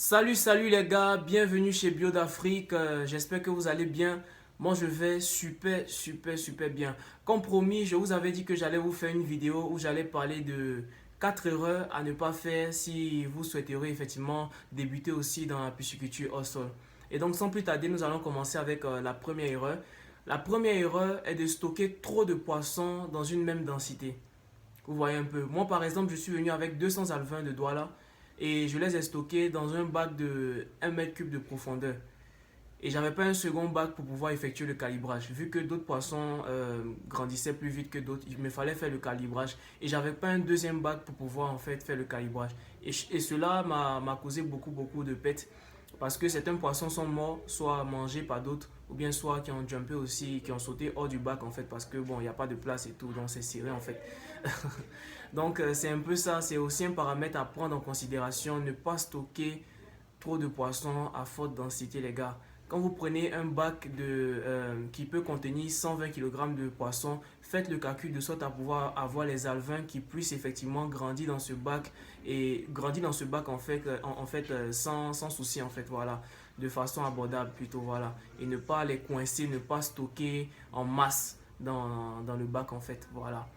Salut les gars, bienvenue chez Bio d'Afrique. J'espère que vous allez bien. Moi je vais super bien. Comme promis, je vous avais dit que j'allais vous faire une vidéo où j'allais parler de 4 erreurs à ne pas faire si vous souhaiterez effectivement débuter aussi dans la pisciculture au sol. Et donc sans plus tarder, nous allons commencer avec la première erreur. La première erreur est de stocker trop de poissons dans une même densité. Vous voyez un peu. Moi, par exemple, je suis venu avec 200 alevins de Douala et je les ai stockés dans un bac de 1 m3 de profondeur. Et j'avais pas un second bac pour pouvoir effectuer le calibrage. Vu que d'autres poissons grandissaient plus vite que d'autres, il me fallait faire le calibrage. Et j'avais pas un deuxième bac pour pouvoir en fait faire le calibrage. Et cela m'a causé beaucoup de pets. Parce que certains poissons sont morts, soit mangés par d'autres, ou bien soit qui ont jumpé aussi, qui ont sauté hors du bac en fait. Parce que bon, il n'y a pas de place et tout, donc c'est serré en fait. Donc c'est un peu ça, c'est aussi un paramètre à prendre en considération, ne pas stocker trop de poissons à forte densité les gars. Quand vous prenez un bac qui peut contenir 120 kg de poissons, faites le calcul de sorte à pouvoir avoir les alevins qui puissent effectivement grandir dans ce bac et grandir dans ce bac sans souci en fait voilà, de façon abordable plutôt voilà, et ne pas les coincer, ne pas stocker en masse dans le bac en fait voilà.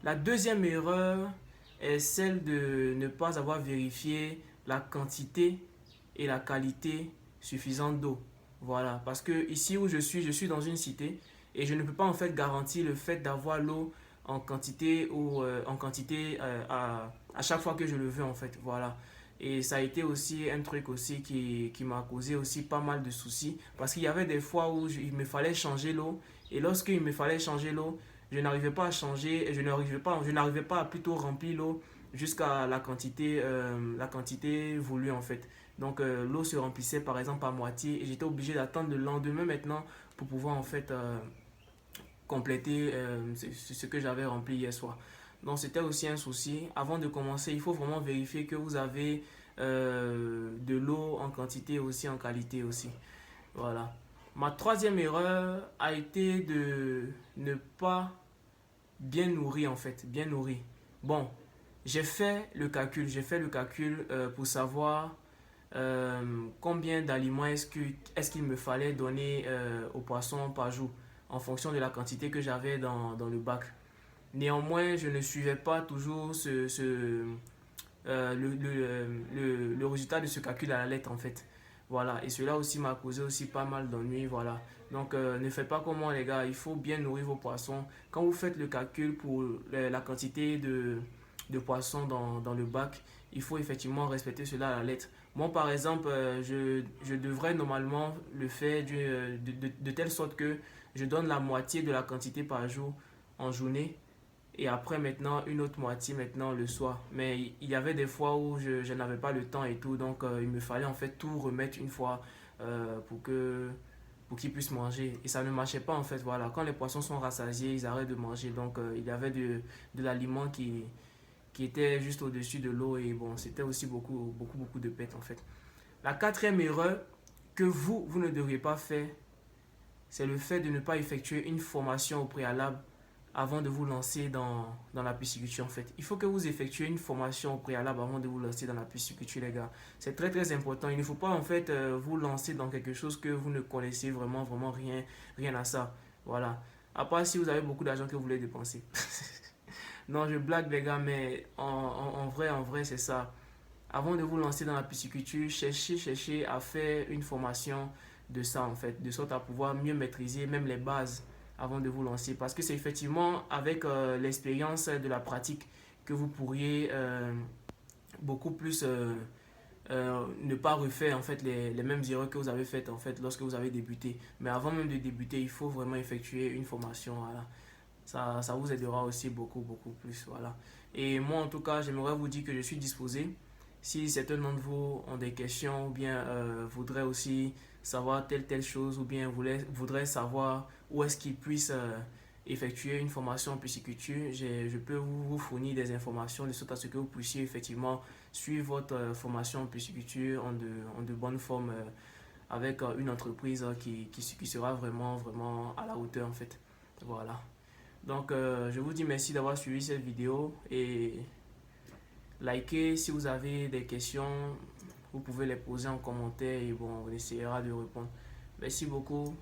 La deuxième erreur est celle de ne pas avoir vérifié la quantité et la qualité suffisante d'eau. Voilà, parce que ici où je suis dans une cité et je ne peux pas en fait garantir le fait d'avoir l'eau en quantité ou à chaque fois que je le veux en fait. Voilà. Et ça a été aussi un truc aussi qui m'a causé aussi pas mal de soucis parce qu'il y avait des fois où il me fallait changer l'eau et lorsqu'il me fallait changer l'eau, je n'arrivais pas à changer, je n'arrivais pas à plutôt remplir l'eau jusqu'à la quantité voulue en fait. Donc l'eau se remplissait par exemple à moitié et j'étais obligé d'attendre le lendemain maintenant pour pouvoir en fait compléter ce que j'avais rempli hier soir. Donc c'était aussi un souci. Avant de commencer, il faut vraiment vérifier que vous avez de l'eau en quantité aussi en qualité aussi. Voilà. Ma troisième erreur a été de ne pas bien nourrir en fait, bien nourrir. Bon, j'ai fait le calcul pour savoir combien d'aliments est-ce qu'il me fallait donner aux poissons par jour en fonction de la quantité que j'avais dans le bac. Néanmoins, je ne suivais pas toujours le résultat de ce calcul à la lettre en fait. Voilà, et cela aussi m'a causé aussi pas mal d'ennuis, voilà. Donc ne faites pas comme moi les gars, il faut bien nourrir vos poissons. Quand vous faites le calcul pour la quantité de poissons dans le bac, il faut effectivement respecter cela à la lettre. Moi par exemple, je devrais normalement le faire de telle sorte que je donne la moitié de la quantité par jour en journée et après maintenant une autre moitié maintenant le soir. Mais il y avait des fois où je n'avais pas le temps et tout, donc il me fallait en fait tout remettre une fois pour qu'ils puissent manger. Et ça ne marchait pas en fait, voilà. Quand les poissons sont rassasiés, ils arrêtent de manger. Donc il y avait de l'aliment qui était juste au-dessus de l'eau et bon, c'était aussi beaucoup de pètes en fait. La quatrième erreur que vous ne devriez pas faire, c'est le fait de ne pas effectuer une formation au préalable avant de vous lancer dans la pisciculture en fait. Il faut que vous effectuez une formation au préalable avant de vous lancer dans la pisciculture les gars. C'est très important. Il ne faut pas en fait vous lancer dans quelque chose que vous ne connaissez vraiment rien à ça. Voilà. À part si vous avez beaucoup d'argent que vous voulez dépenser. Non, je blague les gars, mais en vrai c'est ça. Avant de vous lancer dans la pisciculture, cherchez à faire une formation de ça en fait, de sorte à pouvoir mieux maîtriser même les bases avant de vous lancer. Parce que c'est effectivement avec l'expérience de la pratique que vous pourriez beaucoup plus ne pas refaire en fait les mêmes erreurs que vous avez faites en fait lorsque vous avez débuté. Mais avant même de débuter, il faut vraiment effectuer une formation. Voilà. Ça vous aidera aussi beaucoup plus. Voilà. Et moi en tout cas, j'aimerais vous dire que je suis disposé. Si certains d'entre vous ont des questions ou bien voudraient aussi savoir telle chose ou bien voudraient savoir où est-ce qu'ils puissent effectuer une formation en pisciculture, je peux vous fournir des informations de sorte à ce que vous puissiez effectivement suivre votre formation en pisciculture en de bonne forme avec une entreprise qui sera vraiment à la hauteur en fait. Voilà. Donc je vous dis merci d'avoir suivi cette vidéo et likez si vous avez des questions, vous pouvez les poser en commentaire et bon, on essaiera de répondre. Merci beaucoup.